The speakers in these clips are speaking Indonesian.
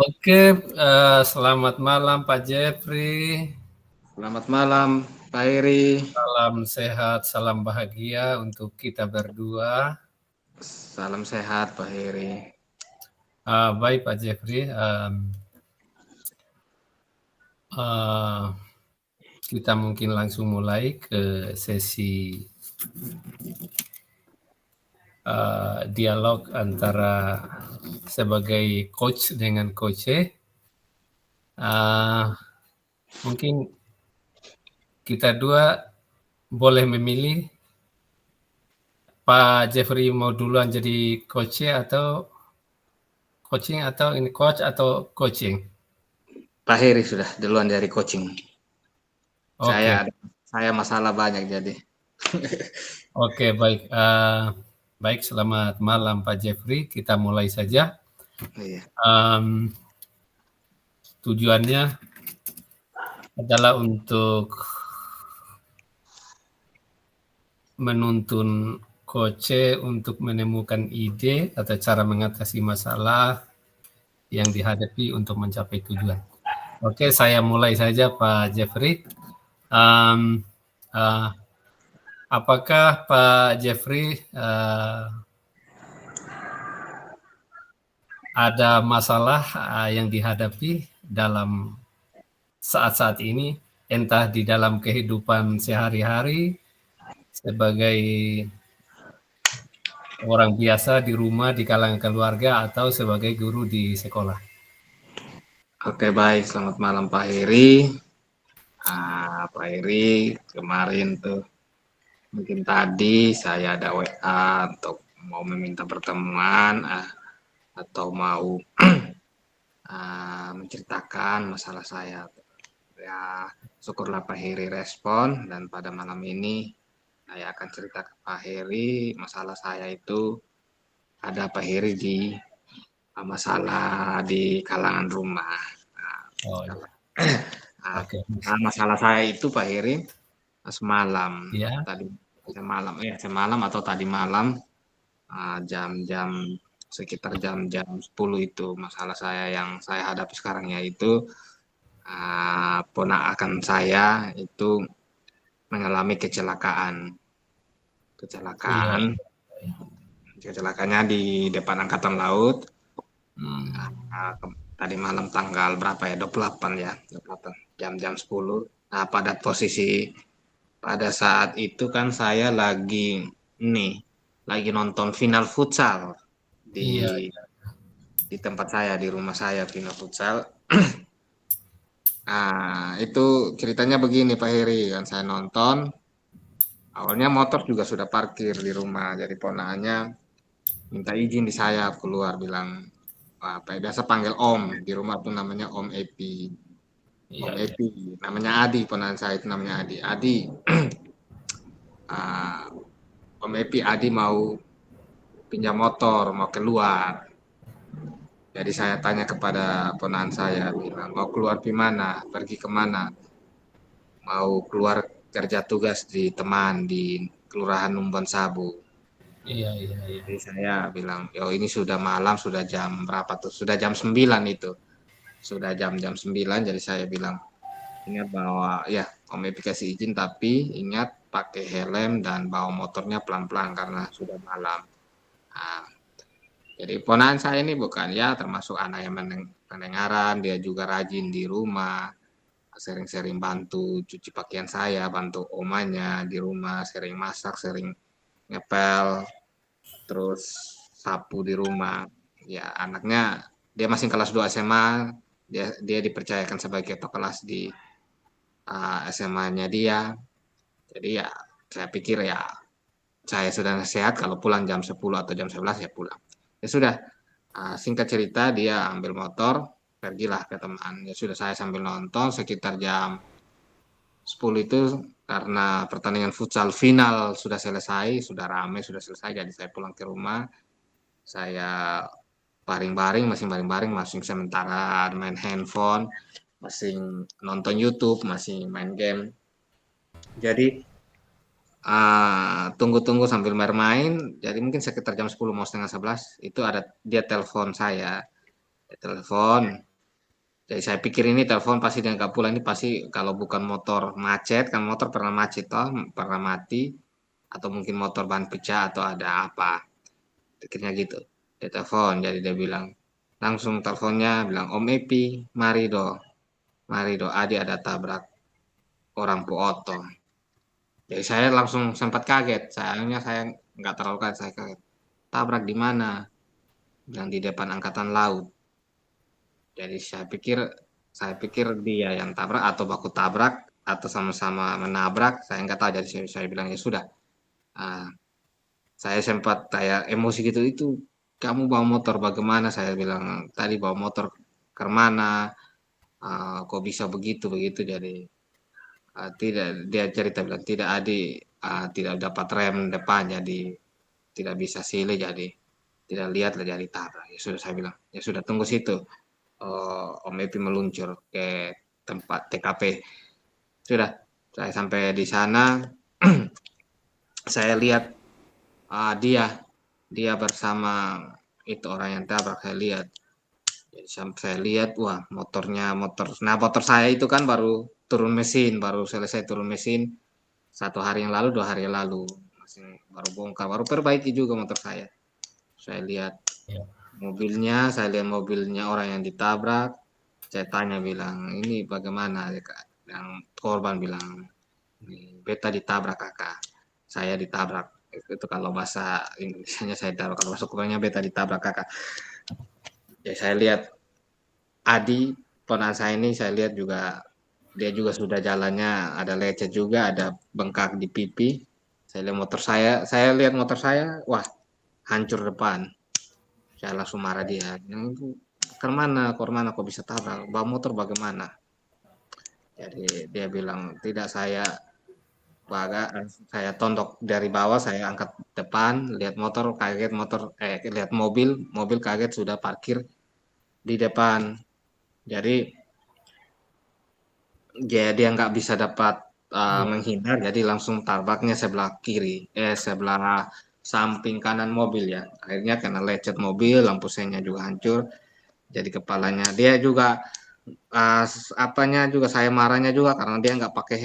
Oke, selamat malam Pak Jeffrey. Selamat malam, Pak Heri. Salam sehat, salam bahagia untuk kita berdua. Salam sehat, Pak Heri. Baik Pak Jeffrey, uh, kita mungkin langsung mulai ke sesi dialog antara sebagai coach dengan coach. Mungkin kita dua boleh memilih Pak Jeffrey mau duluan jadi coach atau coaching atau ini coach atau coaching? Pak Heri sudah duluan dari coaching. Oke, Saya masalah banyak jadi. oke, baik. Baik, selamat malam Pak Jeffrey. Kita mulai saja. Iya. Tujuannya adalah untuk menuntun coach untuk menemukan ide atau cara mengatasi masalah yang dihadapi untuk mencapai tujuan. Oke, saya mulai saja Pak Jeffrey. Apakah Pak Jeffrey ada masalah yang dihadapi dalam saat-saat ini, entah di dalam kehidupan sehari-hari sebagai orang biasa di rumah, di kalangan keluarga, atau sebagai guru di sekolah? Oke, baik. Selamat malam, Pak Heri. Pak Heri, kemarin tuh mungkin tadi saya ada WA untuk mau meminta pertemuan atau mau menceritakan masalah saya. Ya, syukurlah Pak Heri respon dan pada malam ini saya akan cerita ke Pak Heri masalah saya itu ada Pak Heri di masalah di kalangan rumah. Oh, iya. Oke. Masalah saya itu Pak Heri semalam Ya, semalam atau tadi malam jam-jam sekitar jam-jam 10 itu masalah saya yang saya hadapi sekarang yaitu ponakan saya itu mengalami kecelakaan. iya. Kecelakaannya di depan Angkatan Laut. Hmm. Tadi malam tanggal berapa ya? 28 ya. 28 jam-jam 10. Nah, pada saat itu kan saya lagi nonton final futsal Iya, di tempat saya, di rumah saya final futsal. Itu ceritanya begini Pak Heri, kan saya nonton. Awalnya motor juga sudah parkir di rumah, jadi ponakannya minta izin di saya keluar bilang apa ya, biasa panggil Om di rumah tuh namanya Om Epi. Om iya, iya. Epi, namanya Adi, ponakan saya itu namanya Adi. Adi, uh, Om Epi, Adi mau pinjam motor, mau keluar. Jadi saya tanya kepada ponakan saya, bilang mau keluar di mana, pergi kemana? Mau keluar kerja tugas di teman di Kelurahan Numbon Sabu. Iya, iya, iya. Jadi saya bilang, yo ini sudah malam, sudah jam berapa tuh? Sudah jam 9 itu. Sudah jam-jam 9, jadi saya bilang, ingat bawa, ya Om Epi kasih izin, tapi ingat pakai helm dan bawa motornya pelan-pelan karena sudah malam. Nah, jadi ponakan saya ini bukan ya termasuk anak yang pendengaran, dia juga rajin di rumah, sering-sering bantu cuci pakaian saya, bantu omanya di rumah, sering masak, sering ngepel, terus sapu di rumah. Ya anaknya dia masih kelas 2 SMA, dia dipercayakan sebagai ketua kelas di SMA-nya dia. Jadi ya saya pikir ya saya sudah sehat kalau pulang jam 10 atau jam 11 ya pulang. Ya sudah, singkat cerita dia ambil motor, pergilah ke teman. Ya sudah saya sambil nonton sekitar jam 10 itu karena pertandingan futsal final sudah selesai, sudah ramai, sudah selesai. Jadi saya pulang ke rumah, saya masing masing sementara main handphone, masing nonton YouTube, masih main game. Jadi tunggu-tunggu sambil bermain, jadi mungkin sekitar jam 10 mau setengah 11 itu ada dia telepon saya. Dia telepon, Jadi saya pikir ini telepon pasti dia nggak pulang, ini pasti kalau bukan motor macet, kan motor pernah macet toh, pernah mati, atau mungkin motor ban pecah atau ada apa. Pikirnya gitu. Dia telepon, jadi dia bilang, langsung teleponnya bilang, Om Epi, mari do, Adi ada tabrak orang Po Oto. Jadi saya langsung sempat kaget, sayangnya saya nggak terlalu kaget, saya kaget. Tabrak di mana? Bilang di depan Angkatan Laut. Jadi saya pikir dia yang tabrak atau baku tabrak atau sama-sama menabrak. Saya nggak tahu. Jadi saya bilang ya sudah. Ah, saya sempat kayak emosi gitu. Itu kamu bawa motor bagaimana? Saya bilang tadi bawa motor ke mana? Kok bisa begitu begitu? Jadi tidak dia cerita bilang tidak tidak dapat rem depan jadi tidak bisa sile jadi tidak lihat lah jadi tabrak. Ya sudah saya bilang ya sudah tunggu situ. Om Epi meluncur ke tempat TKP. Sudah, saya sampai di sana, saya lihat dia bersama itu orang yang tabrak. Saya lihat, jadi saya lihat, wah motor saya itu kan baru turun mesin, baru selesai turun mesin 1 hari yang lalu, 2 hari yang lalu, masih baru bongkar, baru perbaiki juga motor saya. Saya lihat Ya. saya lihat mobilnya orang yang ditabrak. Saya tanya bilang, ini bagaimana? Yang korban bilang, beta ditabrak kakak. Saya ditabrak. Itu kalau bahasa Indonesianya saya ditabrak. Kalau bahasa Koreanya beta ditabrak kakak. Jadi saya lihat Adi, ponakan saya ini saya lihat juga, dia juga sudah jalannya ada lecet juga, ada bengkak di pipi. Saya lihat motor saya, wah hancur depan. Saya langsung marah dia. Kemana kok bisa tabrak? Bawa motor bagaimana? Jadi dia bilang tidak saya tontok dari bawah, saya angkat depan, lihat lihat mobil kaget sudah parkir di depan. Jadi dia nggak bisa dapat menghindar, jadi langsung tabraknya sebelah samping kanan mobil ya. Akhirnya kena lecet mobil, lampu senya juga hancur. Jadi kepalanya dia juga apanya juga saya marahnya juga karena dia nggak pakai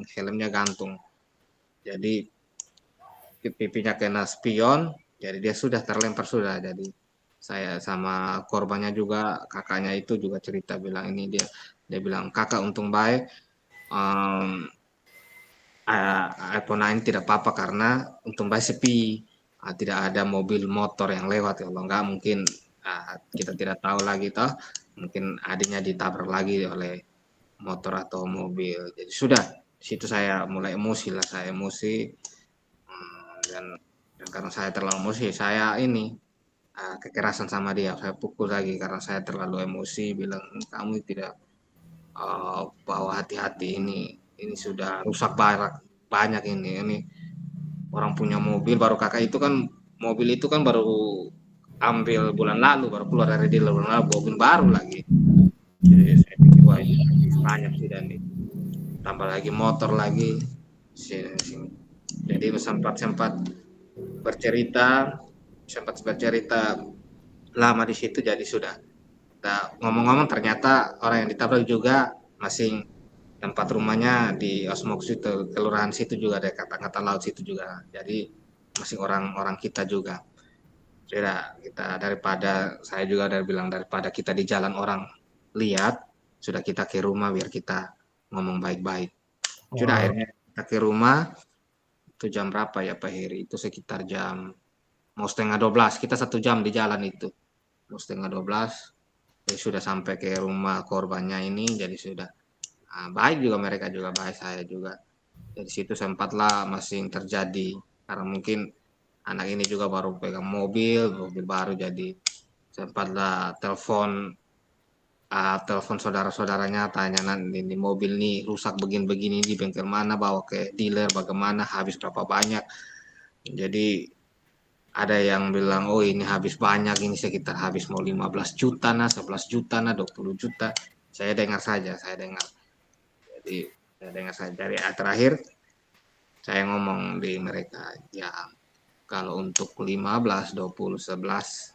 helmnya gantung. Jadi pipinya kena spion, jadi dia sudah terlempar sudah. Jadi saya sama korbannya juga kakaknya itu juga cerita bilang ini dia bilang kakak untung baik um, iPhone 9 tidak apa-apa karena untung baik sepi, tidak ada mobil motor yang lewat. Kalau enggak mungkin kita tidak tahu lagi toh, mungkin adiknya ditabrak lagi oleh motor atau mobil. Jadi sudah di situ saya mulai emosi lah, saya emosi. Dan karena saya terlalu emosi, saya ini kekerasan sama dia, saya pukul lagi karena saya terlalu emosi, bilang kamu tidak bawa hati-hati, ini sudah rusak banyak ini orang punya mobil baru kakak itu kan mobil itu kan baru ambil bulan lalu, baru keluar dari dealer bulan lalu, mobil baru lagi. Jadi saya pikir wah ini banyak sih dan tambah lagi motor lagi sini. Jadi sempat bercerita lama di situ. Jadi sudah ngomong-ngomong ternyata orang yang ditabrak juga masing tempat rumahnya di Osmok situ, kelurahan situ juga, ada Angkatan Laut situ juga. Jadi masing orang-orang kita juga. Kita daripada saya juga dari bilang daripada kita di jalan orang lihat, sudah kita ke rumah biar kita ngomong baik-baik. Sudah akhirnya kita ke rumah. Itu jam berapa ya Pak Heri? Itu sekitar mau 11:30. Kita 1 jam di jalan itu. Mau 11:30. Jadi sudah sampai ke rumah korbannya ini. Jadi sudah baik juga, mereka juga baik, saya juga. Dari situ sempatlah masih terjadi karena mungkin anak ini juga baru pegang mobil baru, jadi sempatlah telepon saudara-saudaranya, tanya nanti di mobil nih rusak begini-begini di bengkel mana, bawa ke dealer bagaimana, habis berapa banyak. Jadi ada yang bilang oh ini habis banyak, ini sekitar habis mau 15 juta 11 juta 20 juta. Saya dengar. Jadi saya dengar saja. Dari terakhir saya ngomong di mereka, ya kalau untuk 15, 20, 11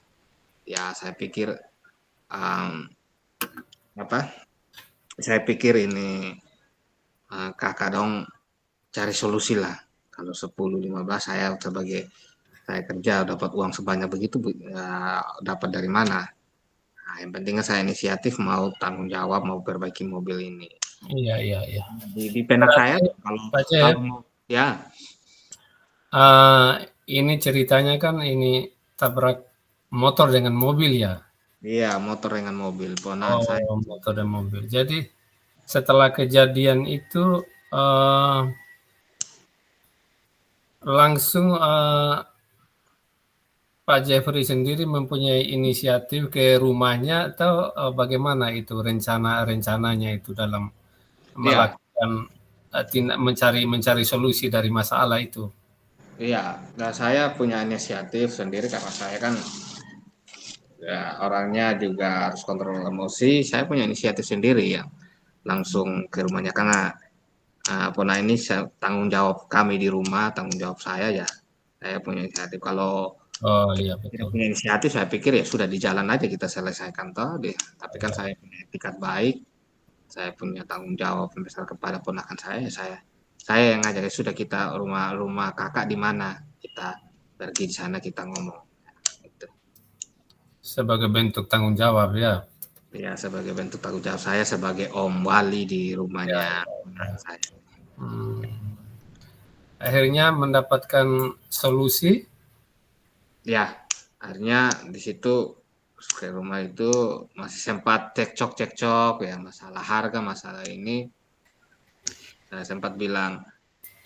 ya saya pikir apa? Saya pikir ini kakak dong cari solusi lah. Kalau 10-15 saya sebagai saya kerja dapat uang sebanyak begitu dapat dari mana? Nah, yang penting saya inisiatif mau tanggung jawab mau perbaiki mobil ini. Iya, iya, iya. Di benak saya Berarti kalau Pak Cep, kalau mau ya eh, ini ceritanya kan ini tabrak motor dengan mobil ya? iya motor dengan mobil ponaan saya. Oh, motor dan mobil. Jadi setelah kejadian itu eh, langsung Pak Jeffrey sendiri mempunyai inisiatif ke rumahnya atau bagaimana itu rencananya itu dalam Iya, melakukan tindak mencari solusi dari masalah itu? iya. Nah, saya punya inisiatif sendiri karena saya kan ya, orangnya juga harus kontrol emosi. Saya punya inisiatif sendiri ya, langsung ke rumahnya karena Pona ini tanggung jawab kami di rumah, tanggung jawab saya ya. Saya punya inisiatif. Kalau Oh iya tidak betul. punya inisiatif, saya pikir ya sudah di jalan aja kita selesaikan toh deh. Tapi kan saya punya etikat baik, saya punya tanggung jawab besar kepada ponakan saya. Saya yang ngajak ya sudah kita rumah kakak di mana kita pergi di sana kita ngomong. Gitu. Sebagai bentuk tanggung jawab ya. Ya sebagai bentuk tanggung jawab saya sebagai om wali di Ya, rumahnya ya, ya. ponakan saya. Hmm. Akhirnya mendapatkan solusi. Ya, akhirnya di situ ke rumah itu masih sempat cekcok-cekcok ya masalah harga, masalah ini. Saya sempat bilang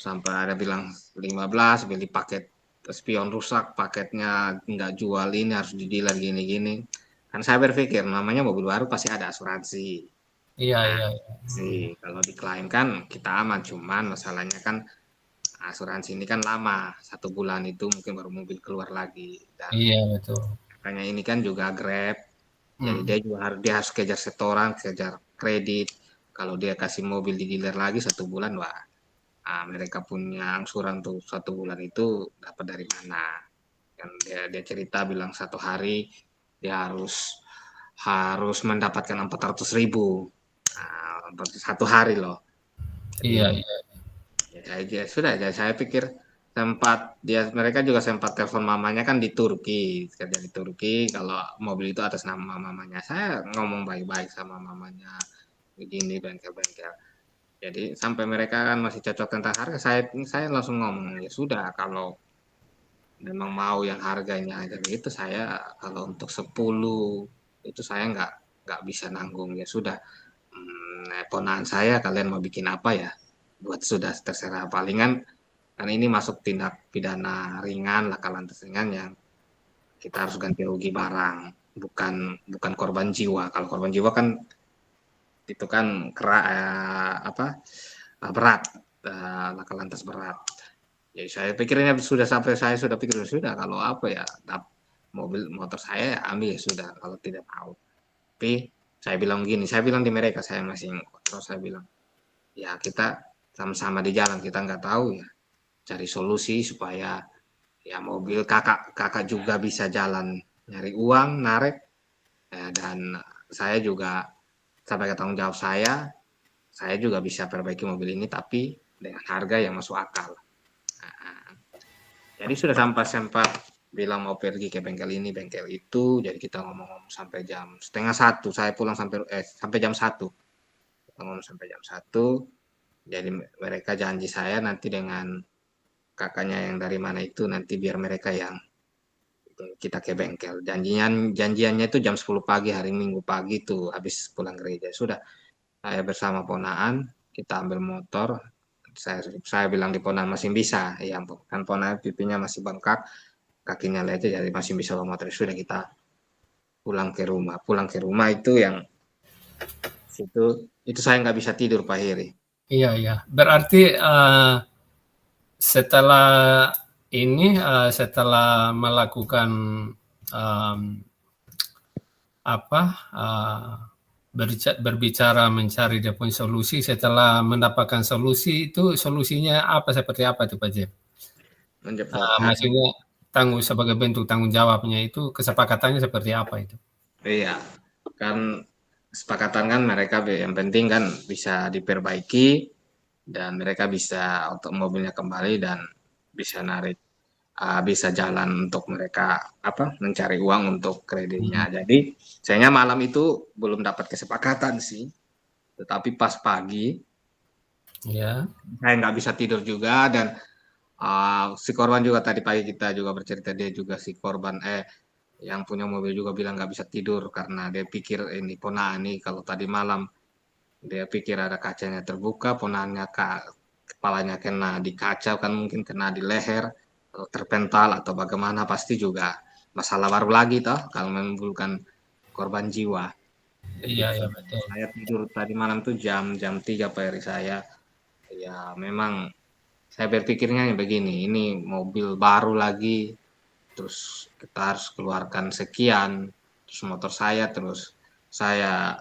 sampai ada bilang 15 beli paket spion rusak, paketnya nggak jual ini harus didilar gini-gini. Kan saya berpikir namanya mobil baru pasti ada asuransi. Iya, Nah, iya, iya. sih kalau diklaim kan kita aman, cuman masalahnya kan asuransi ini kan lama, 1 bulan itu mungkin baru mobil keluar lagi dan Iya betul. makanya ini kan juga Grab. Jadi Hmm. dia harus kejar setoran, kejar kredit. Kalau dia kasih mobil di dealer lagi 1 bulan, wah, mereka punya angsuran tuh 1 bulan itu dapat dari mana? Kan dia cerita bilang 1 hari dia harus mendapatkan 400.000. Untuk 1 hari loh. Jadi Iya, iya. ya sudah, ya saya pikir mereka juga sempat telepon mamanya kan di Turki, kerja di Turki. Kalau mobil itu atas nama mamanya, saya ngomong baik-baik sama mamanya, begini bengkel-bengkel. Jadi sampai mereka kan masih cocok tentang harga, saya langsung ngomong ya sudah kalau memang mau yang harganya itu saya kalau untuk 10 itu saya nggak bisa nanggung ya sudah. Ponaan saya kalian mau bikin apa ya buat sudah terserah palingan kan ini masuk tindak pidana ringan laka lantas ringan yang kita harus ganti rugi barang bukan bukan korban jiwa kalau korban jiwa kan itu kan berat laka lantas berat jadi saya pikirnya sudah sampai saya sudah pikir sudah kalau apa ya mobil motor saya ya ambil ya sudah kalau tidak mau tapi saya bilang gini saya bilang di mereka saya masih terus saya bilang ya kita sama-sama di jalan kita nggak tahu ya cari solusi supaya ya mobil kakak juga bisa jalan nyari uang narik ya, dan saya juga sampai ke tanggung jawab saya juga bisa perbaiki mobil ini tapi dengan harga yang masuk akal. Nah, jadi sudah sampai sempat bilang mau pergi ke bengkel ini bengkel itu jadi kita ngomong-ngomong sampai jam setengah satu saya pulang sampai jam 1 kita ngomong sampai jam 1 jadi mereka janji saya nanti dengan kakaknya yang dari mana itu nanti biar mereka yang kita ke bengkel. Janjiannya itu jam 10 pagi hari Minggu pagi itu habis pulang gereja. Sudah saya bersama ponaan kita ambil motor. Saya bilang di ponaan masih bisa, ya kan ponaan pipinya masih bengkak, kakinya lecet jadi masih bisa bawa motor. Sudah kita pulang ke rumah. Pulang ke rumah itu yang situ itu saya nggak bisa tidur Pak Heri. Iya, iya. Berarti setelah ini, setelah melakukan um, apa berbicara mencari dia punya solusi, setelah mendapatkan solusi itu solusinya apa seperti apa itu Pak Jeff? Maksudnya sebagai bentuk tanggung jawabnya itu kesepakatannya seperti apa itu? Iya, kan kesepakatan kan mereka yang penting kan bisa diperbaiki dan mereka bisa untuk mobilnya kembali dan bisa narik bisa jalan untuk mereka mencari uang untuk kreditnya. Jadi sayangnya malam itu belum dapat kesepakatan sih. Tetapi pas pagi Ya. saya nggak bisa tidur juga dan si korban juga tadi pagi kita juga bercerita dia juga si korban yang punya mobil juga bilang nggak bisa tidur karena dia pikir ini ponaan nih kalau tadi malam dia pikir ada kacanya terbuka, ponaannya kepalanya kena di kaca kan mungkin kena di leher atau terpental atau bagaimana pasti juga masalah baru lagi toh kalau menimbulkan korban jiwa. Jadi Iya, ya betul. saya tidur tadi malam tuh jam 3 Pak Eri saya. Ya memang saya berpikirnya begini, ini mobil baru lagi, terus kita harus keluarkan sekian, terus motor saya, terus saya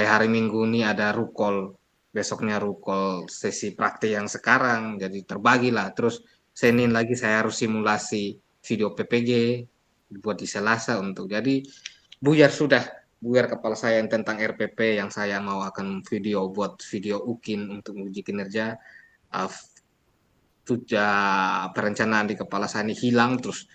hari Minggu ini ada rukol, besoknya rukol sesi praktik yang sekarang, jadi terbagi lah. Terus Senin lagi saya harus simulasi video PPG buat di Selasa untuk jadi buyar kepala saya yang tentang RPP yang saya mau akan buat video UKIN untuk uji kinerja. Uh, perencanaan di kepala saya ini hilang, terus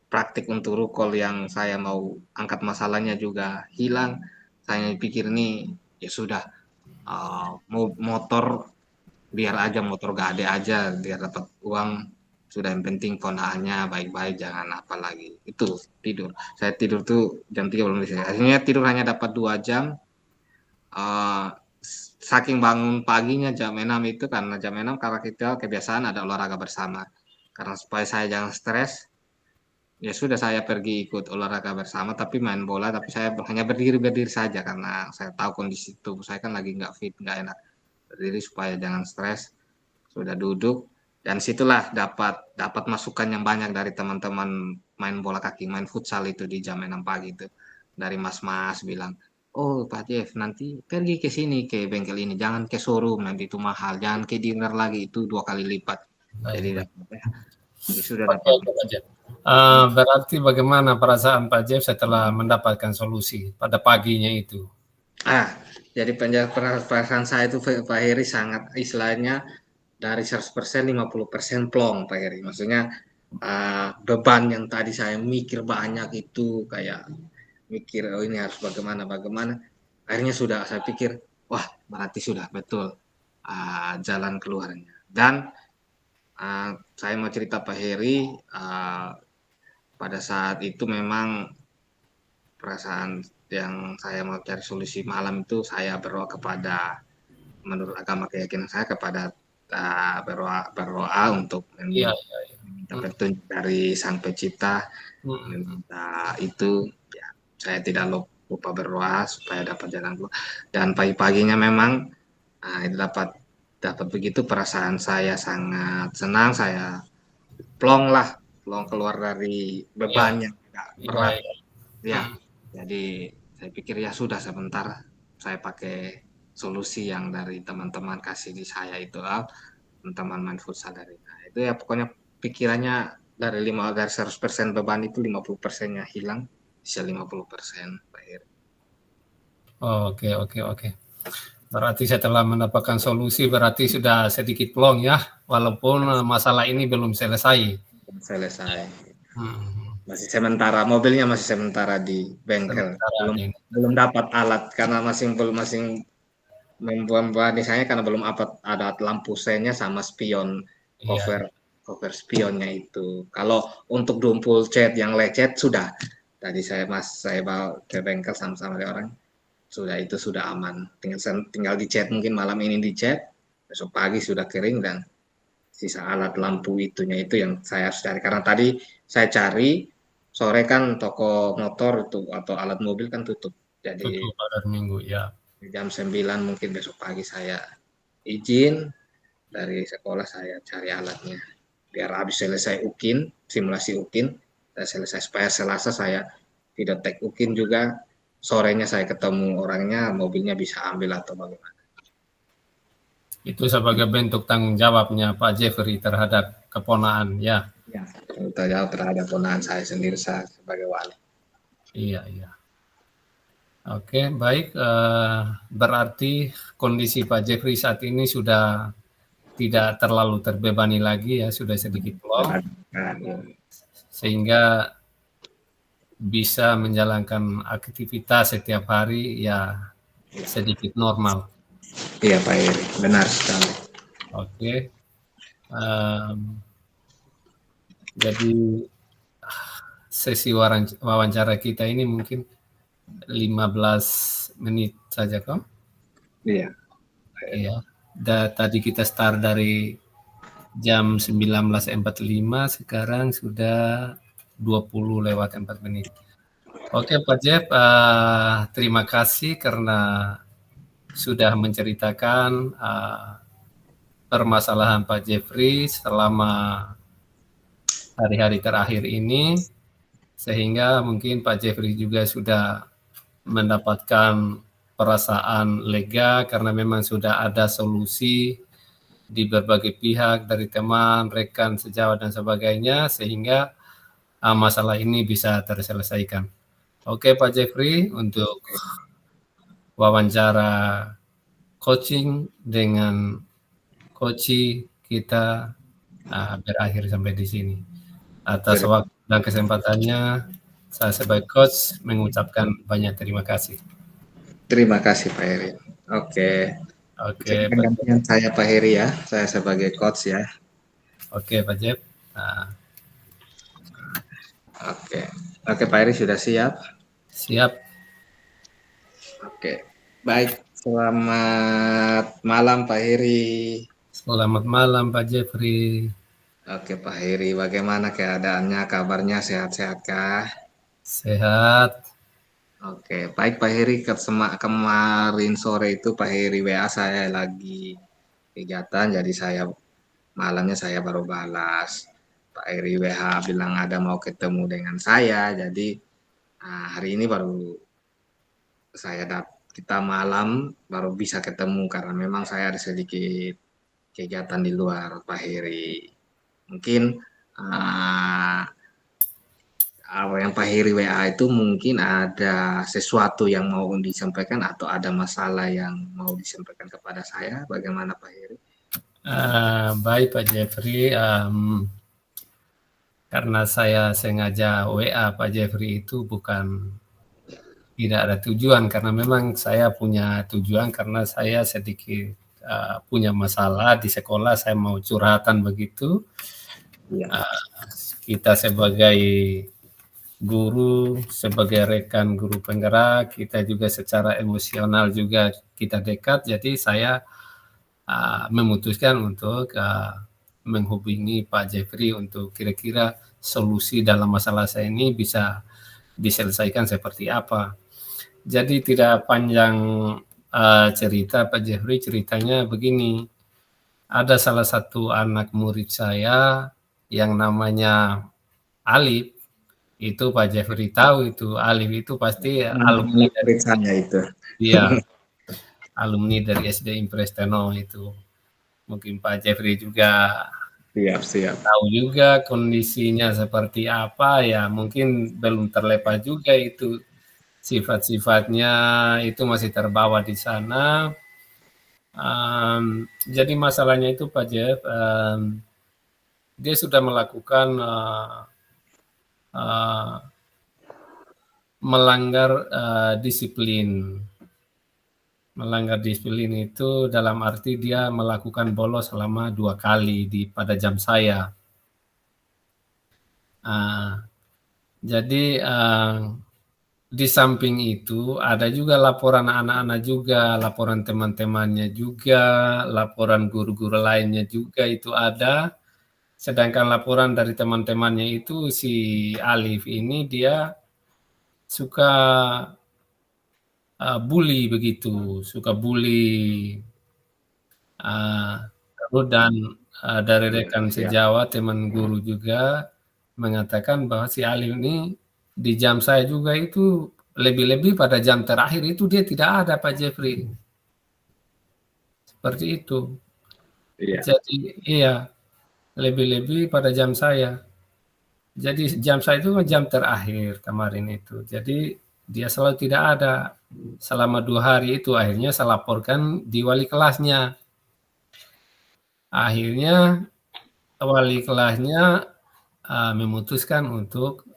praktik untuk rukol yang saya mau angkat masalahnya juga hilang. Saya pikir nih ya sudah motor biar aja motor gade aja biar dapat uang sudah yang penting ponaannya baik-baik jangan apa lagi itu tidur saya tidur tuh jam 3 belum bisa akhirnya tidur hanya dapat 2 jam uh, saking bangun paginya jam 6 itu karena jam 6 karena kita kebiasaan ada olahraga bersama karena supaya saya jangan stres ya sudah saya pergi ikut olahraga bersama tapi main bola tapi saya hanya berdiri saja karena saya tahu kondisi tubuh saya kan lagi nggak fit nggak enak berdiri supaya jangan stres sudah duduk dan situlah dapat masukan yang banyak dari teman-teman main bola kaki main futsal itu di jam 6 pagi itu dari mas-mas bilang oh Pak Jeff nanti pergi ke sini ke bengkel ini jangan ke showroom nanti itu mahal jangan ke dealer lagi itu 2 kali lipat Baik, jadi baik. jadi sudah Oke, dapat oke, Pak Jeff. Berarti bagaimana perasaan Pak Jeff setelah mendapatkan solusi pada paginya itu? Jadi perasaan saya itu Pak Heri sangat istilahnya dari 100% 50% plong Pak Heri. Maksudnya beban yang tadi saya mikir banyak itu kayak mikir oh ini harus bagaimana. Akhirnya sudah saya pikir wah berarti sudah betul jalan keluarnya. Dan saya mau cerita Pak Heri pada saat itu memang perasaan yang saya mau cari solusi malam itu saya berdoa kepada menurut agama keyakinan saya kepada berdoa untuk Iya, iya, iya. meminta petunjuk dari Sang Pencipta meminta itu ya saya tidak lupa berdoa supaya dapat jalan keluar dan pagi-paginya memang itu dapat begitu perasaan saya sangat senang saya plong keluar dari Iya, beban yang tidak iya, berat iya. ya jadi saya pikir ya sudah sebentar saya pakai solusi yang dari teman-teman kasih di saya itu teman-teman main futsal dari itu ya pokoknya pikirannya dari 100% beban itu 50%-nya hilang bisa 50% Pak. Oke, oke, oke. Berarti setelah mendapatkan solusi berarti sudah sedikit plong ya, walaupun masalah ini belum selesai. Selesai Hmm. masih sementara mobilnya masih sementara di bengkel Sementara belum ini. belum dapat alat karena masing membuat desainnya karena belum ada lampu senya sama spion Iya, cover iya. cover spionnya itu. Kalau untuk dumpul cat yang lecet sudah. Tadi saya bawa ke bengkel sama-sama ada orang. Sudah itu sudah aman. Tinggal dicat mungkin malam ini dicat, besok pagi sudah kering dan sisa alat lampu itunya itu yang saya harus cari karena tadi saya cari sore kan toko motor itu atau alat mobil kan tutup. Jadi Tutup pada minggu ya. jam 9 mungkin besok pagi saya izin dari sekolah saya cari alatnya biar habis selesai UKIN simulasi UKIN saya selesai supaya Selasa saya video tag UKIN juga sorenya saya ketemu orangnya mobilnya bisa ambil atau bagaimana Itu sebagai bentuk tanggung jawabnya Pak Jeffrey terhadap keponaan ya. ya terhadap ponakan saya sendiri saya sebagai wali Iya, iya. Oke, baik. Berarti kondisi Pak Jeffrey saat ini sudah tidak terlalu terbebani lagi ya, sudah sedikit plong, sehingga bisa menjalankan aktivitas setiap hari ya sedikit normal. Iya Pak Heri, benar sekali. Oke. Jadi sesi wawancara kita ini mungkin 15 menit saja kok. Iya. Iya. Tadi kita start dari jam 19.45, sekarang sudah 20:04. Oke Pak Jeff, terima kasih karena sudah menceritakan permasalahan Pak Jeffrey selama hari-hari terakhir ini, sehingga mungkin Pak Jeffrey juga sudah mendapatkan perasaan lega karena memang sudah ada solusi di berbagai pihak dari teman, rekan, sejawat dan sebagainya, sehingga masalah ini bisa terselesaikan. Oke Pak Jeffrey, untuk wawancara coaching dengan coach kita berakhir sampai di sini. Atas waktu dan kesempatannya, saya sebagai coach mengucapkan banyak terima kasih. Terima kasih Pak Heri. Oke. Oke, Gantian saya Pak Heri ya, saya sebagai coach ya. Oke Pak Jeff. Oke Pak Heri sudah siap? Siap. Oke, baik. Selamat malam Pak Heri. Selamat malam Pak Jeffrey. Oke Pak Heri, bagaimana keadaannya, kabarnya, sehat-sehat kah? Sehat. Oke, baik Pak Heri, kemarin sore itu Pak Heri WA saya lagi kegiatan, jadi malamnya saya baru balas. Pak Heri WA bilang ada mau ketemu dengan saya, jadi hari ini baru kita malam baru bisa ketemu karena memang saya ada sedikit kegiatan di luar Pak Heri. Mungkin yang Pak Heri WA itu mungkin ada sesuatu yang mau disampaikan atau ada masalah yang mau disampaikan kepada saya. Bagaimana Pak Heri? Baik Pak Jeffrey, karena saya sengaja WA Pak Jeffrey itu bukan tidak ada tujuan, karena memang saya punya tujuan karena saya sedikit punya masalah di sekolah, saya mau curhatan begitu. Ya. Kita sebagai guru, sebagai rekan guru penggerak, kita juga secara emosional juga kita dekat, jadi saya memutuskan untuk menghubungi Pak Jeffrey untuk kira-kira solusi dalam masalah saya ini bisa diselesaikan seperti apa. Jadi tidak panjang cerita Pak Jeffrey, ceritanya begini. Ada salah satu anak murid saya yang namanya Alif, itu Pak Jeffrey tahu itu, Alif itu pasti alumni dari saya itu. Iya, alumni dari SD Impres Teno itu. Mungkin Pak Jeffrey juga siap tahu juga kondisinya seperti apa ya, mungkin belum terlepas juga itu sifat-sifatnya itu masih terbawa di sana. Jadi masalahnya itu Pak Jeff, dia sudah melakukan melanggar disiplin. Melanggar disiplin itu dalam arti dia melakukan bolos selama 2 kali pada jam saya. Jadi di samping itu ada juga laporan anak-anak juga, laporan teman-temannya juga, laporan guru-guru lainnya juga itu ada. Sedangkan laporan dari teman-temannya itu si Alif ini dia suka bully begitu, suka bully. Dan dari rekan sejawat, teman guru juga mengatakan bahwa si Alif ini di jam saya juga itu lebih-lebih pada jam terakhir itu dia tidak ada Pak Jeffrey. Seperti itu. Iya. Jadi iya, lebih-lebih pada jam saya. Jadi jam saya itu jam terakhir kemarin itu. Jadi dia selalu tidak ada. Selama 2 hari itu akhirnya saya laporkan di wali kelasnya. Akhirnya wali kelasnya memutuskan untuk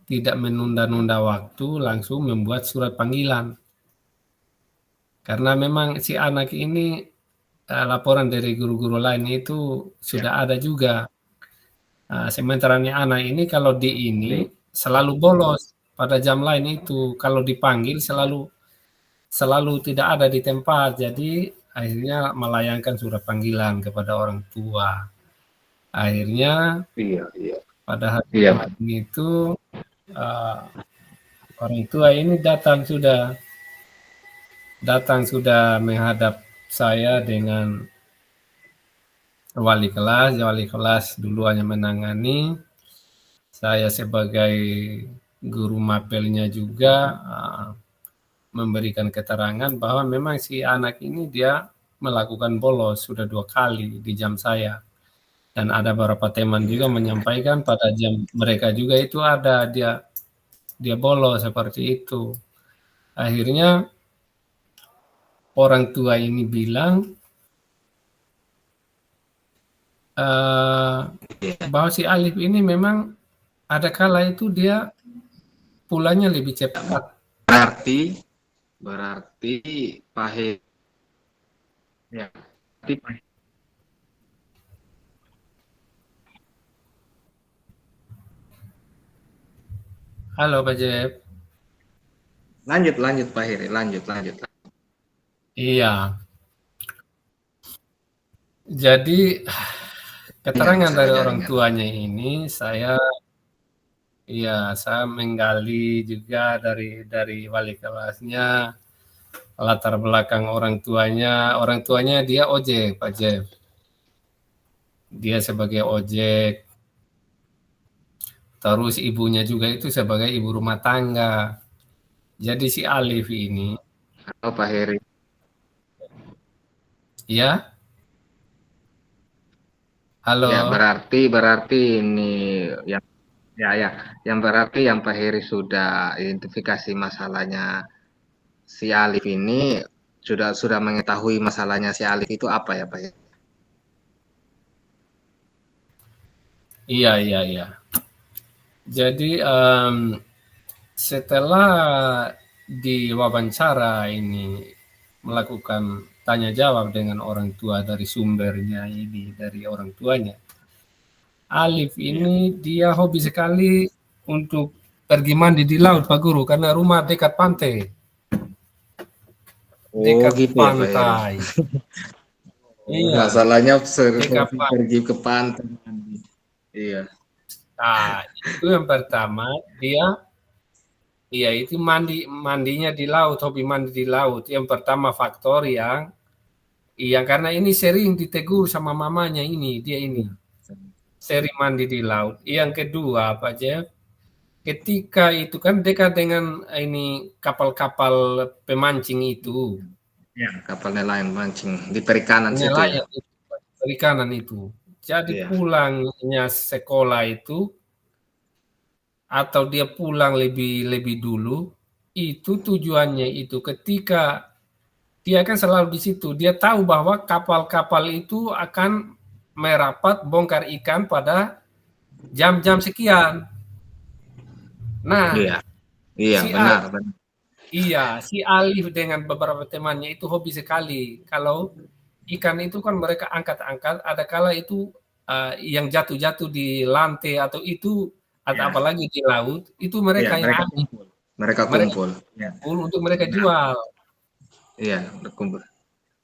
tidak menunda-nunda waktu, langsung membuat surat panggilan. Karena memang si anak ini laporan dari guru-guru lain itu sudah ada juga. Sementara anak ini kalau di ini selalu bolos pada jam lain itu, kalau dipanggil selalu tidak ada di tempat. Jadi akhirnya melayangkan surat panggilan kepada orang tua. Akhirnya pada hari kemarin itu orang tua ini datang sudah menghadap saya dengan wali kelas dulu hanya menangani, saya sebagai guru mapelnya juga memberikan keterangan bahwa memang si anak ini dia melakukan bolos sudah 2 kali di jam saya. Dan ada beberapa teman juga menyampaikan pada jam mereka juga itu ada dia bolos seperti itu. Akhirnya orang tua ini bilang bahwa si Alif ini memang ada kala itu dia pulangnya lebih cepat. Berarti Pak Heri ya. Halo Pak Jeb. Lanjut Pak Heri, lanjut. Iya. Jadi keterangan dari orang tuanya ini saya menggali juga dari wali kelasnya, latar belakang orang tuanya. Orang tuanya dia ojek, Pak Jeff. Dia sebagai ojek. Terus ibunya juga itu sebagai ibu rumah tangga. Jadi si Alif ini. Halo Pak Heri. Ya. Halo. Ya berarti ini yang berarti yang Pak Heri sudah identifikasi masalahnya si Alif ini sudah mengetahui masalahnya si Alif itu apa ya Pak Heri? Iya. Jadi setelah diwawancara ini melakukan tanya jawab dengan orang tua dari sumbernya ini, dari orang tuanya. Alif ini dia hobi sekali untuk pergi mandi di laut Pak Guru karena rumah dekat pantai. Dekat gitu pantai. Iya. Masalahnya sering pergi ke pantai mandi. Iya. Nah, itu yang pertama dia itu mandinya di laut, hobi mandi di laut. Yang pertama faktor yang karena ini sering ditegur sama mamanya ini, dia ini. Sering mandi di laut. Yang kedua, Pak Jeff, ketika itu kan dekat dengan ini kapal-kapal pemancing itu. Ya, kapal nelayan mancing di perikanan situ ya. Perikanan itu. Jadi pulangnya sekolah itu atau dia pulang lebih dulu, itu tujuannya itu ketika dia kan selalu di situ, dia tahu bahwa kapal-kapal itu akan merapat bongkar ikan pada jam-jam sekian. Nah, benar. Si Alif dengan beberapa temannya itu hobi sekali. Kalau ikan itu kan mereka angkat-angkat, ada kala itu yang jatuh-jatuh di lantai atau itu atau apalagi di laut, itu mereka yang ambil. Mereka kumpul untuk mereka jual. Iya, berkumpul.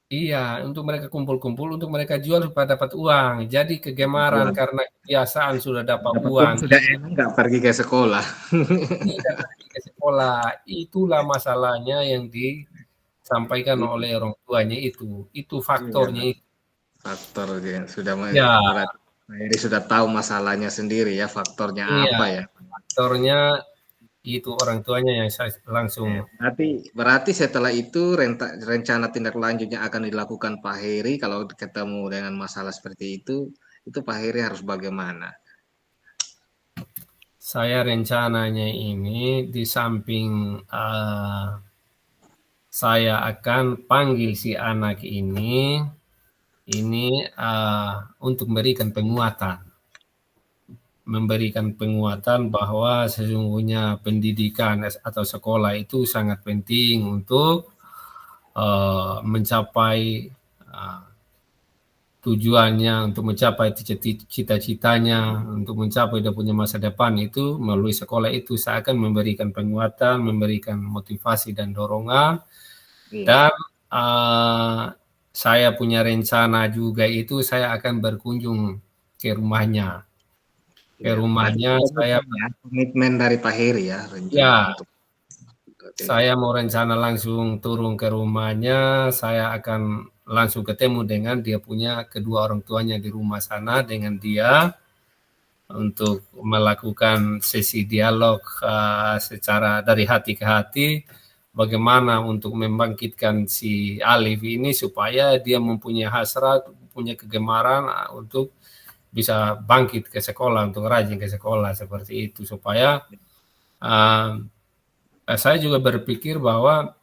Iya, untuk mereka kumpul-kumpul, untuk mereka jual supaya dapat uang. Jadi kegemaran karena kebiasaan sudah dapat uang. Sudah enak nggak pergi ke sekolah. Tidak pergi ke sekolah. Itulah masalahnya yang disampaikan oleh orang tuanya itu. Itu faktornya. Faktor yang sudah berarti sudah tahu masalahnya sendiri ya, faktornya apa ya. Faktornya itu orang tuanya yang saya langsung. Berarti setelah itu rencana tindak lanjutnya akan dilakukan Pak Heri kalau ketemu dengan masalah seperti itu Pak Heri harus bagaimana? Saya rencananya ini di samping saya akan panggil si anak ini untuk memberikan penguatan bahwa sesungguhnya pendidikan atau sekolah itu sangat penting untuk mencapai tujuannya, untuk mencapai cita-citanya, untuk mencapai dia punya masa depan itu melalui sekolah itu. Saya akan memberikan penguatan, memberikan motivasi dan dorongan, dan saya punya rencana juga itu saya akan berkunjung ke rumahnya. Saya komitmen dari Pak Heri ya, rencana untuk saya mau rencana langsung turun ke rumahnya, saya akan langsung ketemu dengan dia punya kedua orang tuanya di rumah sana dengan dia untuk melakukan sesi dialog secara dari hati ke hati, bagaimana untuk membangkitkan si Alif ini supaya dia mempunyai hasrat, punya kegemaran untuk bisa bangkit ke sekolah, untuk rajin ke sekolah seperti itu, supaya saya juga berpikir bahwa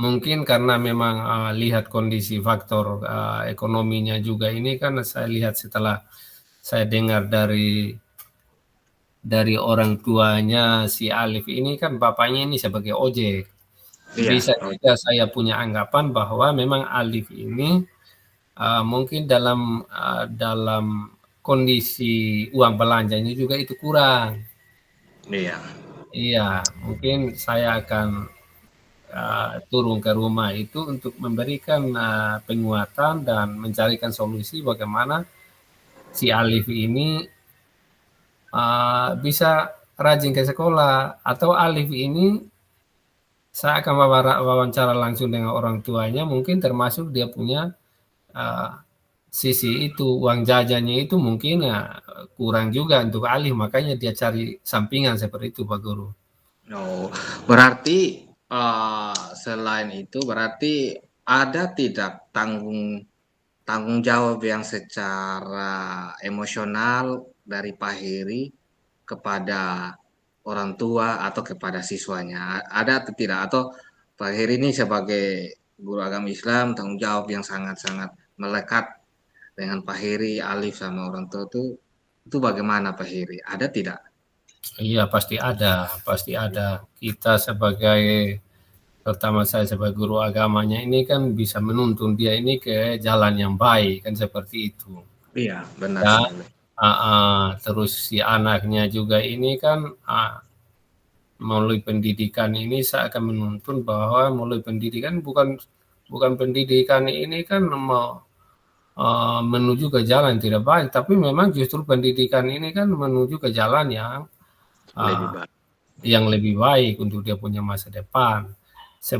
mungkin karena memang lihat kondisi faktor ekonominya juga ini kan saya lihat setelah saya dengar dari orang tuanya si Alif ini kan bapaknya ini sebagai ojek. Bisa juga saya punya anggapan bahwa memang Alif ini mungkin dalam kondisi uang belanjanya juga itu kurang. Iya, mungkin saya akan turun ke rumah itu untuk memberikan penguatan dan mencarikan solusi bagaimana si Alif ini bisa rajin ke sekolah, atau Alif ini saya akan wawancara langsung dengan orang tuanya, mungkin termasuk dia punya sisi itu, uang jajannya itu mungkin kurang juga untuk Alif, makanya dia cari sampingan seperti itu, Pak Guru. Berarti selain itu berarti ada tidak tanggung jawab yang secara emosional dari Pak Heri kepada orang tua atau kepada siswanya, ada atau tidak? Atau Pak Heri ini sebagai guru agama Islam tanggung jawab yang sangat-sangat melekat dengan Pak Heri, Alif sama orang tua itu bagaimana Pak Heri? Ada tidak? Iya, pasti ada. Kita pertama saya sebagai guru agamanya ini kan bisa menuntun dia ini ke jalan yang baik, kan seperti itu. Iya, benar Ya, sekali. terus si anaknya juga ini kan melalui pendidikan ini saya akan menuntun bahwa melalui pendidikan bukan pendidikan ini kan menuju ke jalan yang tidak baik, tapi memang justru pendidikan ini kan menuju ke jalan yang lebih baik untuk dia punya masa depan. Saya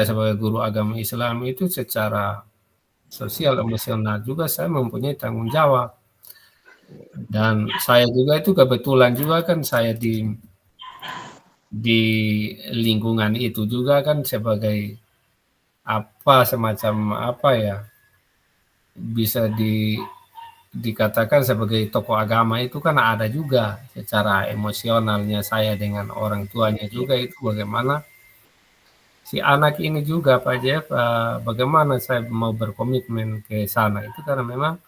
sebagai guru agama Islam itu secara sosial emosional juga saya mempunyai tanggung jawab. Dan saya juga itu kebetulan juga kan saya di lingkungan itu juga kan sebagai semacam bisa dikatakan sebagai tokoh agama itu kan ada juga secara emosionalnya saya dengan orang tuanya juga itu bagaimana si anak ini juga Pak Jeff, bagaimana saya mau berkomitmen ke sana itu karena memang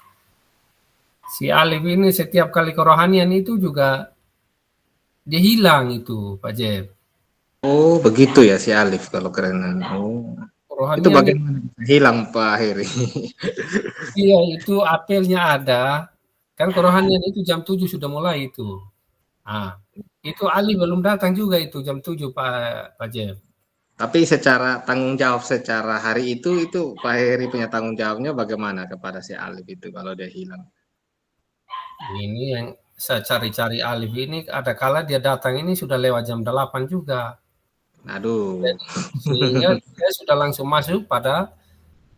si Alif ini setiap kali kerohanian itu juga dia hilang itu Pak Jeff. Oh begitu ya si Alif kalau kerenan. Itu bagaimana hilang Pak Heri? Iya itu apelnya ada, kan kerohanian itu jam 7 sudah mulai itu. Itu Alif belum datang juga itu jam 7 Pak Jeff. Tapi secara tanggung jawab secara hari itu Pak Heri punya tanggung jawabnya bagaimana kepada si Alif itu kalau dia hilang? Ini yang saya cari-cari Alif ini ada kala dia datang ini sudah lewat jam 8 juga. Aduh. Sehingga saya sudah langsung masuk pada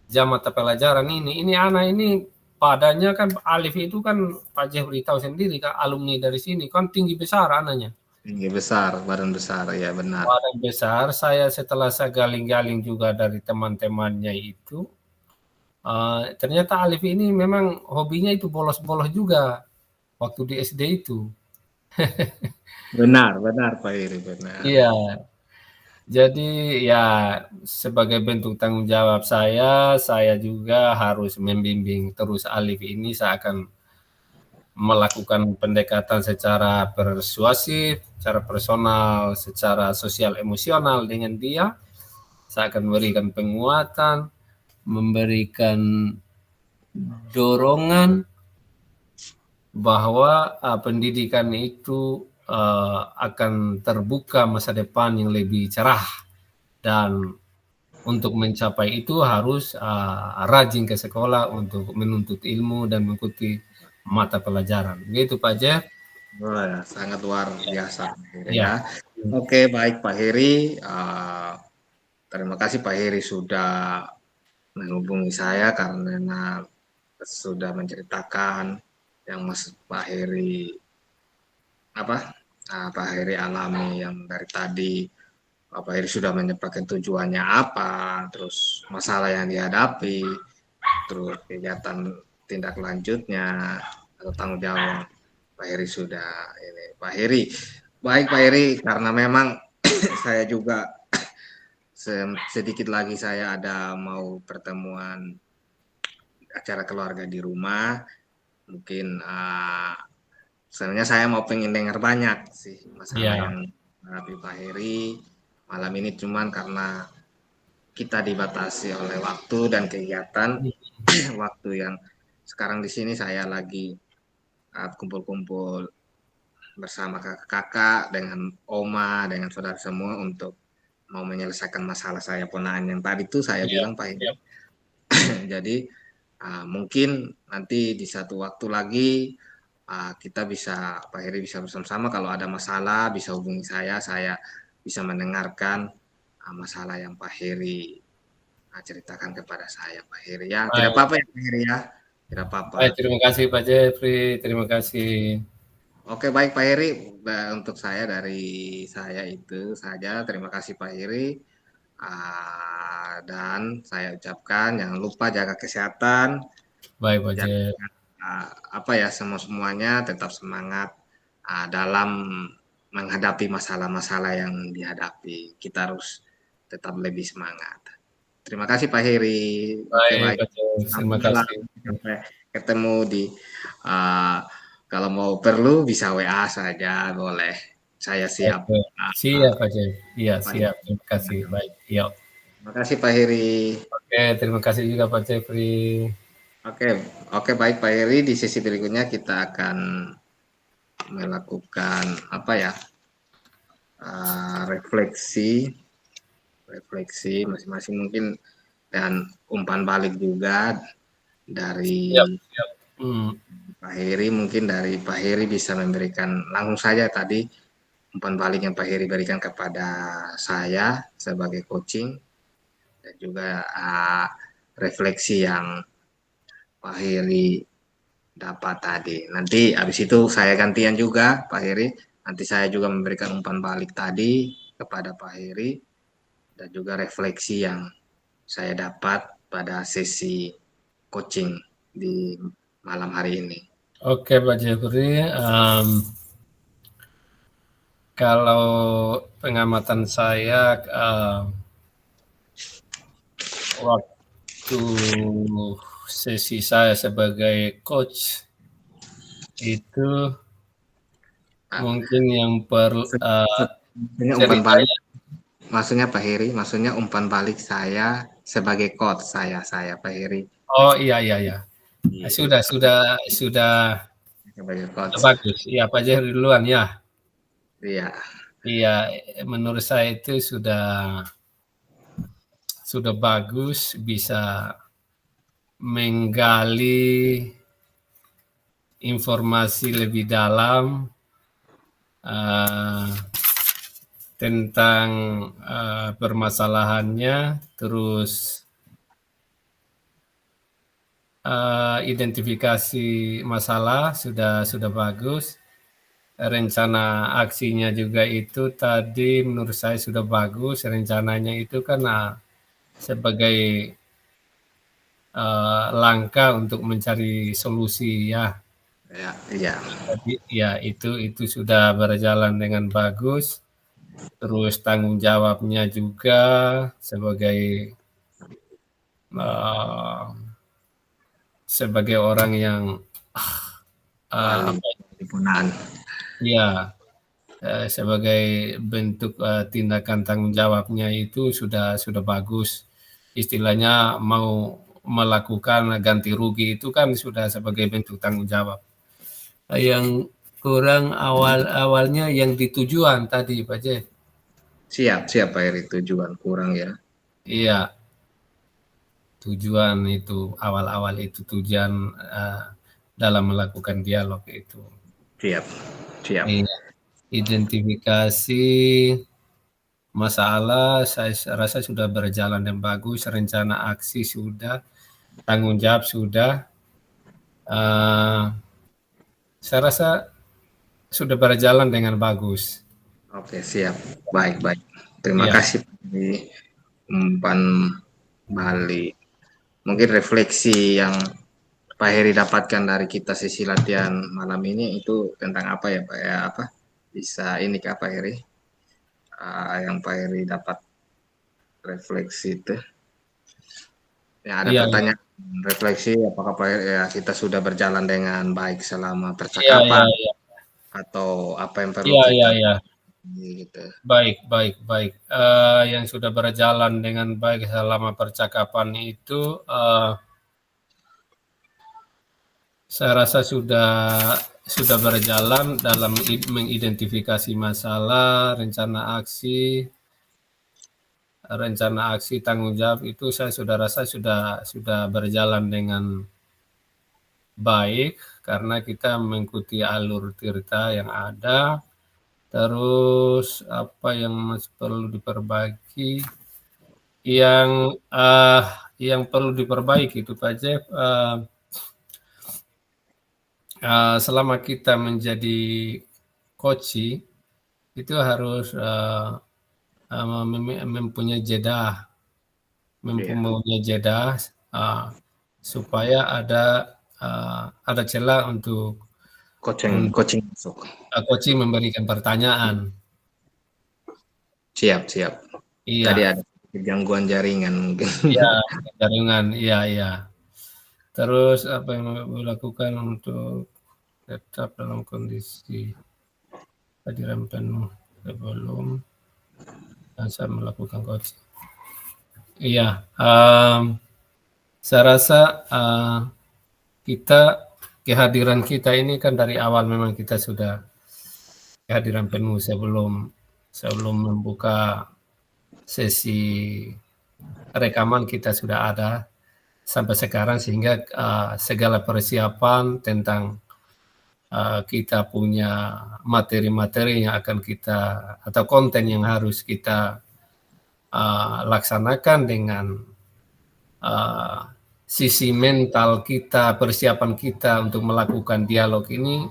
jam mata pelajaran ini. Ini anak ini padanya kan Alif itu kan Pak Jeffrey tahu sendiri kan alumni dari sini kan tinggi besar anaknya. Tinggi besar, badan besar, ya benar. Badan besar, setelah saya galing-galing juga dari teman-temannya itu, Ternyata Alif ini memang hobinya itu bolos-bolos juga waktu di SD itu. Benar, benar Pak Heri, benar. Iya, jadi ya sebagai bentuk tanggung jawab saya juga harus membimbing terus Alif ini. Saya akan melakukan pendekatan secara persuasif, secara personal, secara sosial emosional dengan dia. Saya akan memberikan penguatan, memberikan dorongan bahwa pendidikan itu akan terbuka masa depan yang lebih cerah, dan untuk mencapai itu harus rajin ke sekolah untuk menuntut ilmu dan mengikuti mata pelajaran. Begitu Pak Jeff. Wah, ya, sangat luar biasa Pak Heri Ya. ya. Oke, baik Pak Heri. Terima kasih Pak Heri sudah menghubungi saya karena sudah menceritakan yang Mas Pak Heri Pak Heri alami yang dari tadi. Pak Heri sudah menyampaikan tujuannya apa, terus masalah yang dihadapi, terus kegiatan tindak lanjutnya atau tanggung jawab. Pak Heri sudah ini. Pak Heri, baik Pak Heri, karena memang saya juga sedikit lagi saya ada mau pertemuan acara keluarga di rumah. Mungkin sebenarnya saya mau pengen dengar banyak sih masalah Ya. yang dihadapi Pak Heri malam ini, cuman karena kita dibatasi oleh waktu dan kegiatan. Waktu yang sekarang di sini saya lagi kumpul-kumpul bersama kakak-kakak dengan oma dengan saudara semua untuk mau menyelesaikan masalah saya ponaan yang tadi itu saya Ya. bilang Pak Heri. Ya. Jadi mungkin nanti di satu waktu lagi kita bisa Pak Heri bisa bersama-sama kalau ada masalah bisa hubungi saya bisa mendengarkan masalah yang Pak Heri ceritakan kepada saya Pak Heri ya. Tidak Baik. apa-apa ya Pak Heri ya. Tidak apa-apa. Baik, terima kasih Pak Jeffrey, terima kasih. Oke baik Pak Heri, untuk saya dari saya itu saja. Terima kasih Pak Heri. Dan saya ucapkan jangan lupa jaga kesehatan, Baik Pak jaga Jeff. semuanya tetap semangat dalam menghadapi masalah-masalah yang dihadapi. Kita harus tetap lebih semangat. Terima kasih Pak Heri. Oke Baik baik. Pak Jeff, Sampai terima kasih. sampai ketemu di uh, kalau mau perlu bisa WA saja boleh. Saya siap. Oke. Siap Pak Jeff. Iya, Pak siap. Terima kasih. Baik. Yuk. Terima kasih Pak Heri. Oke, terima kasih juga Pak Jeffrey. Oke, oke baik Pak Heri. Di sesi berikutnya kita akan melakukan refleksi masing-masing mungkin dan umpan balik juga dari Siap, siap. Pak Heri. Mungkin dari Pak Heri bisa memberikan langsung saja tadi umpan balik yang Pak Heri berikan kepada saya sebagai coaching dan juga refleksi yang Pak Heri dapat tadi. Nanti habis itu saya gantian juga Pak Heri. Nanti saya juga memberikan umpan balik tadi kepada Pak Heri dan juga refleksi yang saya dapat pada sesi coaching di malam hari ini. Oke Pak Jeffrey, kalau pengamatan saya waktu sesi saya sebagai coach itu mungkin yang perlu umpan balik maksudnya Pak Heri, maksudnya umpan balik saya sebagai coach saya Pak Heri. Oh iya. Sudah Sebagai coach. bagus. Iya Pak Jeffrey duluan ya. Iya. Iya, menurut saya itu sudah bagus, bisa menggali informasi lebih dalam tentang permasalahannya, terus identifikasi masalah sudah bagus. Rencana aksinya juga itu tadi menurut saya sudah bagus. Rencananya itu kan sebagai langkah untuk mencari solusi ya. Ya, iya. Jadi ya itu sudah berjalan dengan bagus, terus tanggung jawabnya juga sebagai, sebagai orang yang, Wali apa Pimpinan. ya, sebagai bentuk, tindakan tanggung jawabnya itu sudah bagus. Istilahnya mau melakukan ganti rugi itu kan sudah sebagai bentuk tanggung jawab. Yang kurang awalnya yang di tujuan tadi Pak J. Siap Pak Heri, tujuan kurang ya. Iya, tujuan itu awal-awal itu tujuan, dalam melakukan dialog itu. Siap. Iya, identifikasi masalah saya rasa sudah berjalan dengan bagus, rencana aksi sudah, tanggung jawab sudah. Saya rasa sudah berjalan dengan bagus. Oke, siap. Baik. Terima Iya. kasih di umpan Bali. Mungkin refleksi yang Pak Heri dapatkan dari kita sesi latihan malam ini itu tentang apa ya Pak ya? Apa bisa ini ke Pak Heri? Yang Pak Heri dapat refleksi itu. Ya, ada Iya, iya. pertanyaan refleksi apakah Pak Heri, ya kita sudah berjalan dengan baik selama Iya, iya, percakapan iya. atau apa yang perlu Iya, iya, kita iya. gitu. Baik. Yang sudah berjalan dengan baik selama percakapan itu, saya rasa sudah berjalan dalam mengidentifikasi masalah, rencana aksi tanggung jawab itu saya sudah rasa sudah berjalan dengan baik karena kita mengikuti alur tirta yang ada. Terus apa yang masih perlu diperbaiki? Yang perlu diperbaiki itu Pak Jeff, selama kita menjadi coach itu harus, mempunyai jeda, Iya. supaya ada celah untuk Coaching masuk. coach memberikan pertanyaan. Siap. Tadi Iya, ada gangguan jaringan mungkin. iya, jaringan, iya. Terus apa yang mau dilakukan untuk tetap dalam kondisi hadiran penuh sebelum dan saya melakukan coaching. Iya, saya rasa kehadiran kita ini kan dari awal memang kita sudah kehadiran penuh sebelum membuka sesi rekaman kita sudah ada sampai sekarang sehingga segala persiapan tentang kita punya materi-materi yang akan kita atau konten yang harus kita laksanakan dengan sisi mental kita, persiapan kita untuk melakukan dialog ini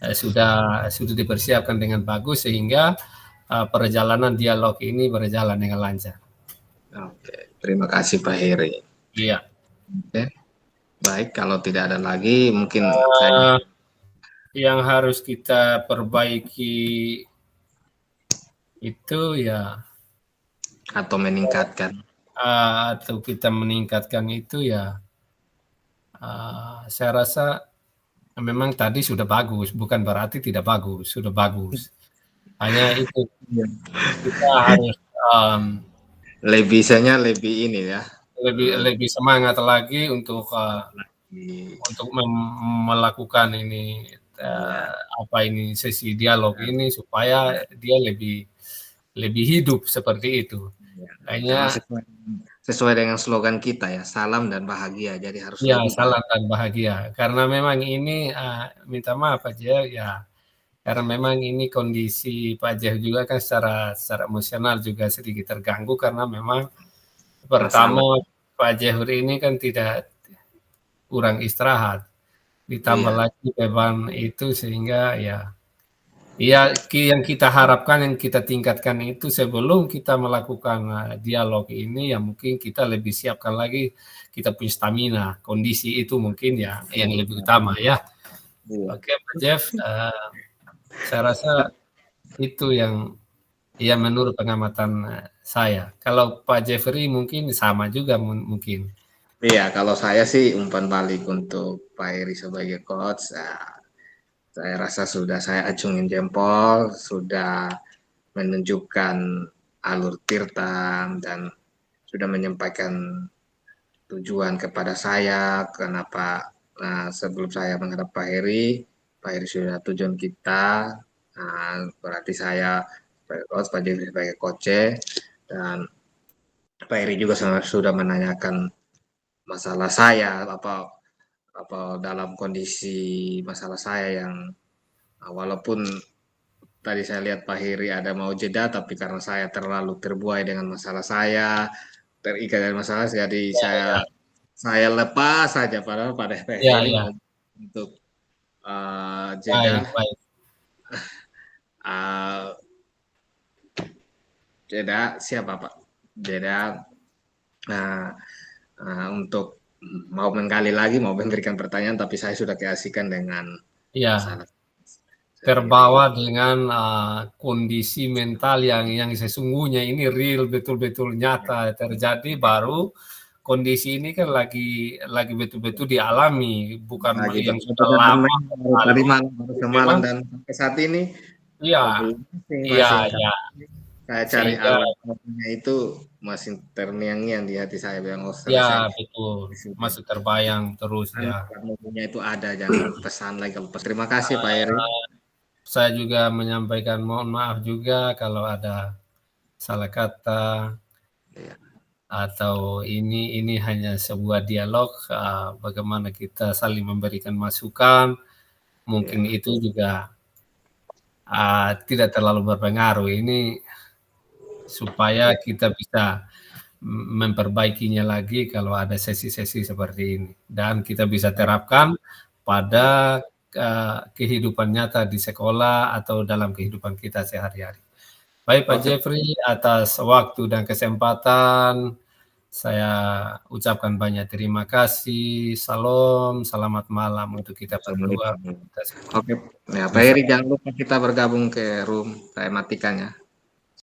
sudah dipersiapkan dengan bagus sehingga perjalanan dialog ini berjalan dengan lancar. Oke, terima kasih Pak Heri. Iya. Oke. Baik, kalau tidak ada lagi mungkin saya yang harus kita perbaiki itu ya atau meningkatkan. Atau kita meningkatkan itu ya saya rasa memang tadi sudah bagus, bukan berarti tidak bagus, sudah bagus. Hanya itu kita harus Lebih ini ya. lebih semangat lagi untuk melakukan ini sesi dialog ini supaya dia lebih hidup seperti itu. Karena Hanya sesuai dengan slogan kita ya, salam dan bahagia. Jadi harus ya lebih salam dan bahagia. Karena memang ini minta maaf aja ya. Karena memang ini kondisi Pak Jeff juga kan secara emosional juga sedikit terganggu karena memang pertama Pak Jeff ini kan tidak kurang istirahat, ditambah lagi beban itu sehingga ya Iya, yang kita harapkan, yang kita tingkatkan itu sebelum kita melakukan dialog ini, ya mungkin kita lebih siapkan lagi kita punya stamina, kondisi itu mungkin ya yang lebih utama ya. Iya. Oke, Pak Jeff, saya rasa itu yang ya menurut pengamatan saya. Kalau Pak Jeffrey mungkin sama juga mungkin. Iya, kalau saya sih umpan balik untuk Pak Heri sebagai coach, saya rasa sudah saya acungin jempol, sudah menunjukkan alur Tirta dan sudah menyampaikan tujuan kepada saya, kenapa sebelum saya menghadap Pak Heri sudah tujuan kita, berarti saya sebagai coach, Pak Jeffrey sebagai coach, dan Pak Heri juga sudah menanyakan masalah saya, apa dalam kondisi masalah saya yang walaupun tadi saya lihat Pak Heri ada mau jeda, tapi karena saya terlalu terbuai dengan masalah saya, terikat dengan masalah, jadi Ya, ya, saya lepas saja. Padahal pada Pak Heri ya, ini ya. mau untuk jeda, Baik, baik. uh, jeda siapa Pak? Jeda uh, untuk mau menggali lagi, mau memberikan pertanyaan, tapi saya sudah keasikan dengan Ya, masalah sendiri. terbawa dengan kondisi mental yang sesungguhnya ini real, betul-betul nyata terjadi, baru kondisi ini kan lagi betul-betul dialami, bukan Lagi yang sudah benar-benar lama baru tadi lalu. malam, baru semalam, Memang dan sampai saat ini iya, masing iya, masing iya. saya cari Sehingga alasannya itu masih terngiang-ngiang di hati saya, bilang oh selesai ya betul, sudah, masih terbayang terus ya. movie itu ada, jangan pesan lagi kalau pesan. Terima kasih Pak Eri. Saya juga menyampaikan mohon maaf juga kalau ada salah kata Ya, atau ini hanya sebuah dialog, bagaimana kita saling memberikan masukan, mungkin ya, itu juga tidak terlalu berpengaruh. Ini supaya ya. kita bisa memperbaikinya lagi kalau ada sesi-sesi seperti ini, dan kita bisa Baik, terapkan baik. pada kehidupan nyata di sekolah atau dalam kehidupan kita sehari-hari. Baik Pak Oke, Jeffrey, atas waktu dan kesempatan, saya ucapkan banyak terima kasih. Salam, selamat malam untuk kita berdua, Assalamualaikum. kita semua. Oke, ya Pak Bisa Eri, jangan lupa kita bergabung ke room, saya matikan ya.